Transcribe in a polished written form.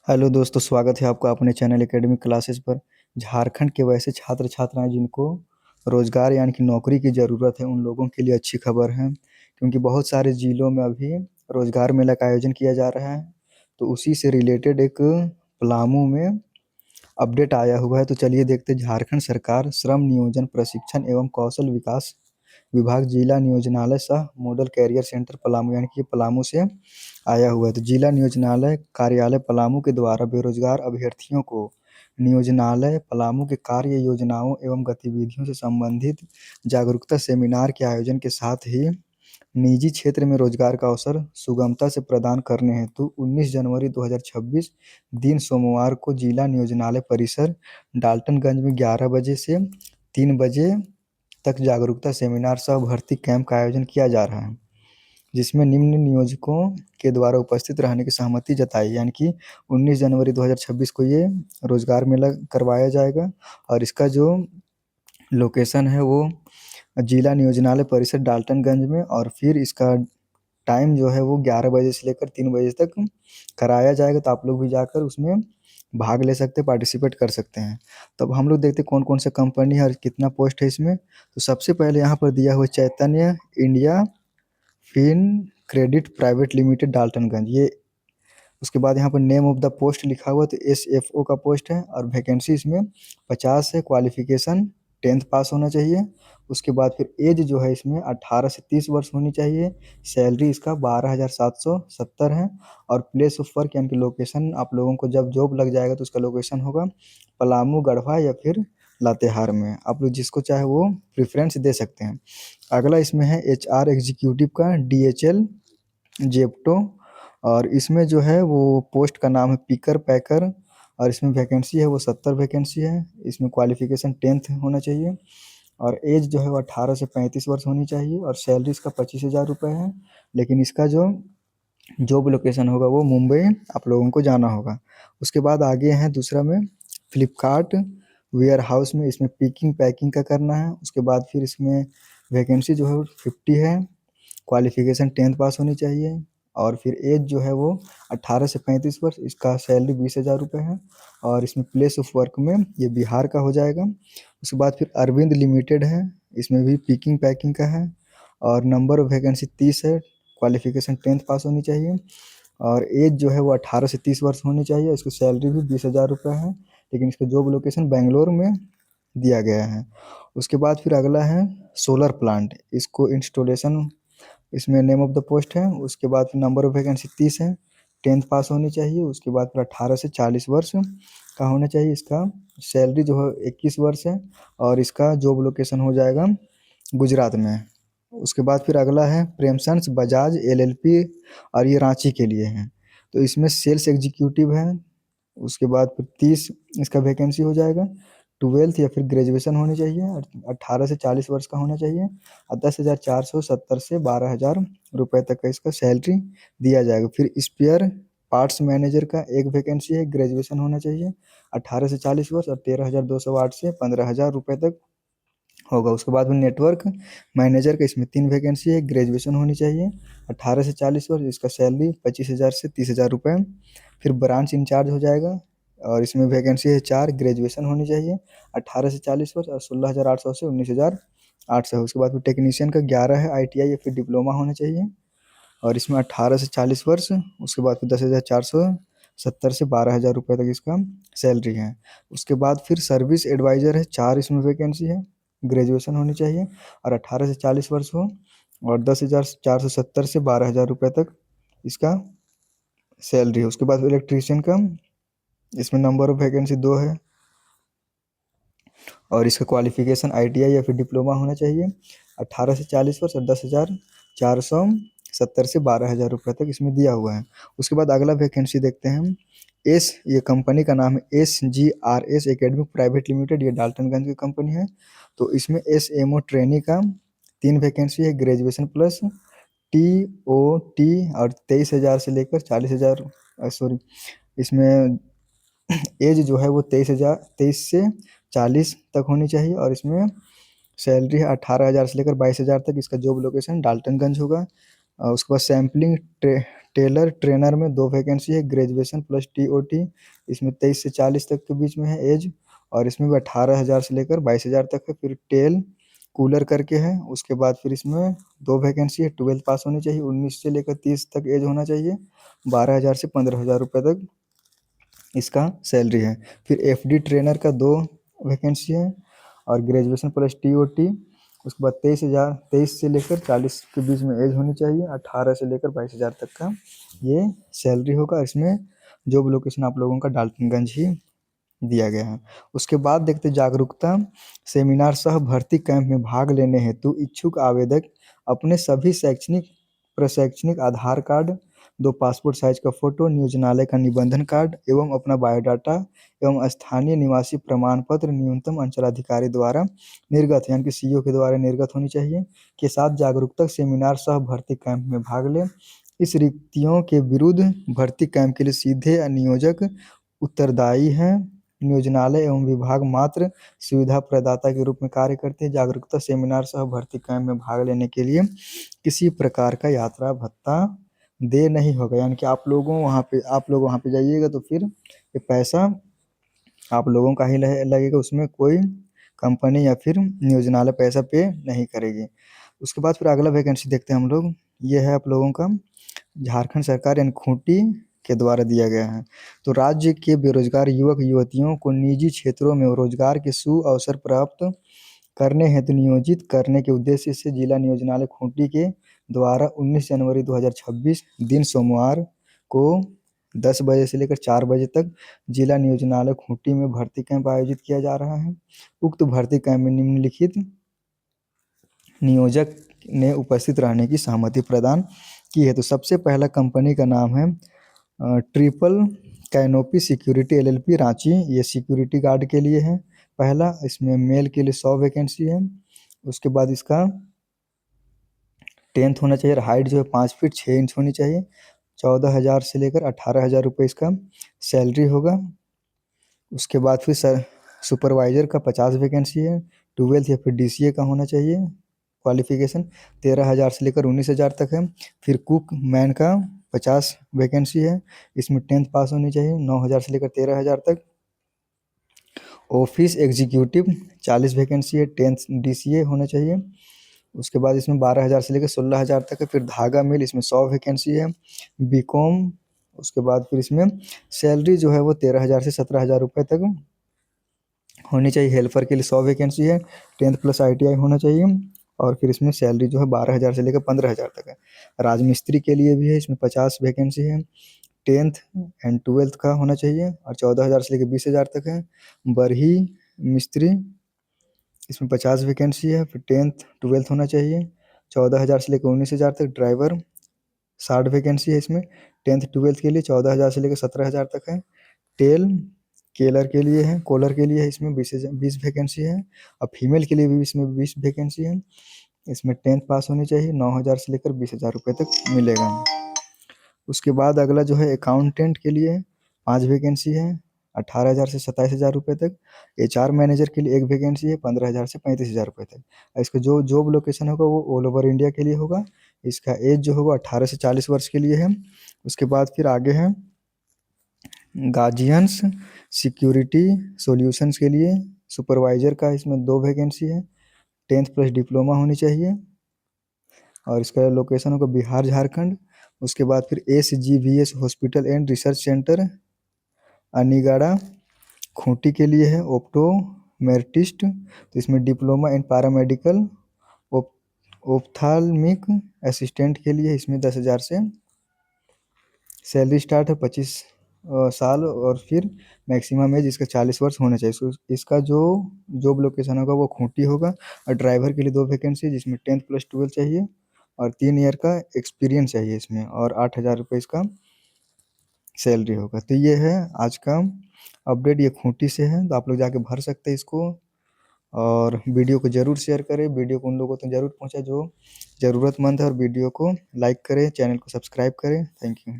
Hello दोस्तों, स्वागत है आपका अपने चैनल एकेडमिक क्लासेस पर। झारखंड के वैसे छात्र छात्राएं जिनको रोजगार यानी कि नौकरी की ज़रूरत है, उन लोगों के लिए अच्छी खबर है, क्योंकि बहुत सारे ज़िलों में अभी रोजगार मेला का आयोजन किया जा रहा है। तो उसी से रिलेटेड एक पलामू में अपडेट आया हुआ है। तो चलिए देखते हैं। झारखंड सरकार श्रम नियोजन प्रशिक्षण एवं कौशल विकास विभाग जिला नियोजनालय सह मॉडल कैरियर सेंटर पलामू यानी कि पलामू से आया हुआ है। तो जिला नियोजनालय कार्यालय पलामू के द्वारा बेरोजगार अभ्यर्थियों को नियोजनालय पलामू के कार्य योजनाओं एवं गतिविधियों से संबंधित जागरूकता सेमिनार के आयोजन के साथ ही निजी क्षेत्र में रोजगार का अवसर सुगमता से प्रदान करने हेतु 19 जनवरी 2026 दिन सोमवार को जिला नियोजनालय परिसर डाल्टनगंज में 11 बजे से 3 बजे तक जागरूकता सेमिनार सह भर्ती कैंप का आयोजन किया जा रहा है, जिसमें निम्न नियोजकों के द्वारा उपस्थित रहने की सहमति जताई। यानी कि 19 जनवरी 2026 को ये रोजगार मेला करवाया जाएगा और इसका जो लोकेशन है वो जिला नियोजनालय परिसर डाल्टनगंज में, और फिर इसका टाइम जो है वो 11 बजे से लेकर 3 बजे तक कराया जाएगा। तो आप लोग भी जाकर उसमें भाग ले सकते हैं, पार्टिसिपेट कर सकते हैं। तब हम लोग देखते हैं कौन कौन सा कंपनी है और कितना पोस्ट है इसमें। तो सबसे पहले यहाँ पर दिया हुआ Chaitanya India Fin Credit Private Limited Daltonganj, ये। उसके बाद यहाँ पर नेम ऑफ द पोस्ट लिखा हुआ, तो SFO का पोस्ट है और वैकेंसी इसमें 50 है। क्वालिफिकेशन 10th पास होना चाहिए। उसके बाद फिर एज जो है इसमें 18 से 30 वर्ष होनी चाहिए। सैलरी इसका 12,770 है। और प्लेस ऑफ वर्क यानी कि लोकेशन, आप लोगों को जब जॉब लग जाएगा तो उसका लोकेशन होगा पलामू, गढ़वा या फिर लातेहार में। आप लोग जिसको चाहे वो प्रेफरेंस दे सकते हैं। अगला इसमें है HR एग्जीक्यूटिव का DHL जेप्टो, और इसमें जो है वो पोस्ट का नाम है पिकर पैकर, और इसमें वैकेंसी है वो 70 वैकेंसी है। इसमें क्वालिफिकेशन 10th होना चाहिए और एज जो है वो 18 से 35 वर्ष होनी चाहिए, और सैलरी इसका 25,000 रुपये है। लेकिन इसका जो जॉब लोकेशन होगा वो मुंबई आप लोगों को जाना होगा। उसके बाद आगे है दूसरा में फ्लिपकार्ट वेयर हाउस में, इसमें पिकिंग पैकिंग का करना है। उसके बाद फिर इसमें वैकेंसी जो है वो 50 है। क्वालिफिकेशन 10th पास होनी चाहिए, और फिर एज जो है वो 18 से 35 वर्ष। इसका सैलरी 20,000 रुपये है, और इसमें प्लेस ऑफ वर्क में ये बिहार का हो जाएगा। उसके बाद फिर अरविंद लिमिटेड है, इसमें भी पिकिंग पैकिंग का है, और नंबर ऑफ वैकेंसी 30 है। क्वालिफिकेशन 10th पास होनी चाहिए, और एज जो है वो 18 से 30 वर्ष होनी चाहिए। इसकी सैलरी भी 20,000 रुपये है, लेकिन इसका जॉब लोकेशन बेंगलोर में दिया गया है। उसके बाद फिर अगला है सोलर प्लांट, इसको इंस्टॉलेशन, इसमें नेम ऑफ द पोस्ट है। उसके बाद फिर नंबर ऑफ वैकेंसी 30 है। 10th पास होनी चाहिए। उसके बाद फिर 18 से 40 वर्ष का होना चाहिए। इसका सैलरी जो है 21 वर्ष है, और इसका जॉब लोकेशन हो जाएगा गुजरात में। उसके बाद फिर अगला है प्रेमसन्स बजाज LLP, और ये रांची के लिए है। तो इसमें सेल्स एग्जीक्यूटिव है। उसके बाद फिर 30 इसका वैकेंसी हो जाएगा। 12th या फिर ग्रेजुएशन होनी चाहिए, और 18 से 40 वर्ष का होना चाहिए, और 10,470 से 12,000 रुपये तक का इसका सैलरी दिया जाएगा। फिर स्पेयर पार्ट्स मैनेजर का एक वैकेंसी है, ग्रेजुएशन होना चाहिए, 18 से 40 वर्ष, और 13,208 से 15,000 रुपये तक होगा। उसके बाद में नेटवर्क मैनेजर का इसमें 3 वैकेंसी है, ग्रेजुएशन होनी चाहिए, 18 से 40 वर्ष। इसका सैलरी 25,000 से 30,000 रुपये। फिर ब्रांच इंचार्ज हो जाएगा, और इसमें वैकेंसी है 4, ग्रेजुएशन होनी चाहिए, 18 से 40 वर्ष, और 16,800 से 19,800 है। उसके बाद फिर टेक्नीशियन का 11 है, ITI या फिर डिप्लोमा होना चाहिए, और इसमें 18 से 40 वर्ष। उसके बाद फिर 10,470 से 12,000 रुपये तक इसका सैलरी है। उसके बाद फिर सर्विस एडवाइज़र है, 4 इसमें वैकेंसी है, ग्रेजुएशन होनी चाहिए, और 18 से 40 वर्ष हो, और 10,470 से 12,000 रुपये तक इसका सैलरी है। उसके बाद इलेक्ट्रीशियन का इसमें नंबर ऑफ वैकेंसी 2 है, और इसका क्वालिफिकेशन ITI या फिर डिप्लोमा होना चाहिए, 18 से 40 वर्ष, और 10,470 से 12,000 रुपये तक इसमें दिया हुआ है। उसके बाद अगला वैकेंसी देखते हैं हम। ये कंपनी का नाम है SGRS एकेडमिक प्राइवेट लिमिटेड, ये डाल्टनगंज की कंपनी है। तो इसमें SMO ट्रेनी का 3 वैकेंसी है, ग्रेजुएशन प्लस TOT, और 23,000 से लेकर 40,000, सॉरी, इसमें एज जो है वो 23 से 40 तक होनी चाहिए, और इसमें सैलरी है 18,000 से लेकर 22,000 तक। इसका जॉब लोकेशन डाल्टनगंज होगा। उसके बाद सैम्पलिंग टेलर ट्रेनर में 2 वैकेंसी है, ग्रेजुएशन प्लस टीओटी, इसमें 23 से 40 तक के बीच में है एज, और इसमें भी 18,000 से लेकर 22,000 तक है। फिर टेल कूलर करके है, उसके बाद फिर इसमें 2 वैकेंसी है, 12th पास होनी चाहिए, 19 से लेकर 30 तक एज होना चाहिए, 12,000 से 15,000 रुपये तक इसका सैलरी है। फिर एफडी ट्रेनर का 2 वैकेंसी है, और ग्रेजुएशन प्लस टीओटी, उसके बाद 23 से लेकर 40 के बीच में एज होनी चाहिए, 18 से लेकर 22,000 तक का ये सैलरी होगा। इसमें जॉब लोकेशन आप लोगों का डाल्टनगंज ही दिया गया है। उसके बाद देखते जागरूकता सेमिनार सह भर्ती कैंप में भाग लेने हेतु इच्छुक आवेदक अपने सभी शैक्षणिक प्रशैक्षणिक आधार कार्ड, 2 पासपोर्ट साइज का फोटो, नियोजनालय का निबंधन कार्ड एवं अपना बायोडाटा एवं स्थानीय निवासी प्रमाण पत्र न्यूनतम अंचलाधिकारी द्वारा निर्गत यानी कि सीईओ के द्वारा निर्गत होनी चाहिए के साथ जागरूकता सेमिनार सह भर्ती कैंप में भाग लें। इस रिक्तियों के विरुद्ध भर्ती कैंप के लिए सीधे नियोजक उत्तरदायी हैं। नियोजनालय एवं विभाग मात्र सुविधा प्रदाता के रूप में कार्य करते हैं। जागरूकता सेमिनार सह भर्ती कैंप में भाग लेने के लिए किसी प्रकार का यात्रा भत्ता दे नहीं होगा, यानी कि आप लोग वहाँ पे जाइएगा तो फिर ये पैसा आप लोगों का ही लगेगा, उसमें कोई कंपनी या फिर नियोजनालय पैसा पे नहीं करेगी। उसके बाद फिर अगला वैकेंसी देखते हैं हम लोग, ये है आप लोगों का झारखंड सरकार यानी खूंटी के द्वारा दिया गया है। तो राज्य के बेरोजगार युवक युवतियों को निजी क्षेत्रों में रोजगार के सुअवसर प्राप्त करने हेतु नियोजित करने के उद्देश्य से जिला नियोजनालय खूंटी के द्वारा 19 जनवरी 2026 दिन सोमवार को 10 बजे से लेकर 4 बजे तक जिला नियोजनालय खूंटी में भर्ती कैंप आयोजित किया जा रहा है। उक्त भर्ती कैंप में निम्नलिखित नियोजक ने उपस्थित रहने की सहमति प्रदान की है। तो सबसे पहला कंपनी का नाम है triple canopy security LLP Ranchi, ये सिक्योरिटी गार्ड के लिए है पहला। इसमें मेल के लिए 100 वैकेंसी है। उसके बाद इसका 10th होना चाहिए, हाइट जो है 5 फीट 6 इंच होनी चाहिए, 14,000 से लेकर 18,000 रुपये इसका सैलरी होगा। उसके बाद फिर सुपरवाइजर का 50 वैकेंसी है, 12th या फिर डीसीए का होना चाहिए क्वालिफिकेशन, 13,000 से लेकर 19,000 तक है। फिर कुक मैन का 50 वैकेंसी है, इसमें 10th पास होनी चाहिए, 9,000 से लेकर 13,000 तक। ऑफिस एग्जीक्यूटिव 40 वैकेंसी है, 10th डीसीए होना चाहिए। उसके बाद इसमें 12,000 से लेकर 16,000 तक है। फिर धागा मिल, इसमें 100 वैकेंसी है, बीकॉम। उसके बाद फिर इसमें सैलरी जो है वो 13,000 से 17,000 रुपये तक होनी चाहिए। हेल्पर के लिए 100 वैकेंसी है, 10th प्लस आईटीआई होना चाहिए, और फिर इसमें सैलरी जो है 12,000 से लेकर 15,000 तक है। राजमिस्त्री के लिए भी है, इसमें 50 वैकेंसी है, 10th एंड 12th का होना चाहिए, और 14,000 से लेकर 20,000 तक है। बरही मिस्त्री, इसमें 50 वैकेंसी है, फिर 10th 12th होना चाहिए, 14,000 से लेकर 19,000 तक। ड्राइवर 60 वैकेंसी है, इसमें 10th 12th के लिए 14,000 से लेकर 17,000 तक है। टेल केलर के लिए है, कोलर के लिए है, इसमें 20 वैकेंसी है, और फीमेल के लिए भी इसमें 20 वैकेंसी है। इसमें 10th पास होनी चाहिए, 9,000 से लेकर 20,000 रुपये तक मिलेगा। उसके बाद अगला जो है अकाउंटेंट के लिए 5 वैकेंसी है, 18,000 से 27,000 रुपये तक। एचआर मैनेजर के लिए 1 वैकेंसी है, 15,000 से 35,000 रुपये तक। इसका जो जॉब लोकेशन होगा वो ऑल ओवर इंडिया के लिए होगा। इसका एज जो होगा 18 से 40 वर्ष के लिए है। उसके बाद फिर आगे है गार्जियंस सिक्योरिटी सॉल्यूशंस के लिए सुपरवाइजर का, इसमें 2 वैकेंसी है, 10th प्लस डिप्लोमा होनी चाहिए, और इसका लोकेशन होगा बिहार झारखंड। उसके बाद फिर SGVS hospital and research centre Anigarha Khunti के लिए है, ऑप्टोमेट्रिस्ट, तो इसमें diploma in paramedical. Ophthalmic assistant के लिए इसमें 10,000 से सैलरी स्टार्ट है, 25 साल, और फिर मैक्सिमम एज इसका 40 वर्ष होना चाहिए। इसका जो जॉब लोकेशन होगा वो खूंटी होगा। और ड्राइवर के लिए 2 वैकेंसी, जिसमें 10th प्लस 12 चाहिए, और 3 ईयर का एक्सपीरियंस चाहिए इसमें, और 8,000 रुपये इसका सैलरी होगा। तो ये है आज का अपडेट, ये खूंटी से है, तो आप लोग जाके भर सकते हैं इसको। और वीडियो को ज़रूर शेयर करें, वीडियो को उन लोगों तक ज़रूर पहुँचाएं जो ज़रूरतमंद है, और वीडियो को लाइक करें, चैनल को सब्सक्राइब करें। Thank you.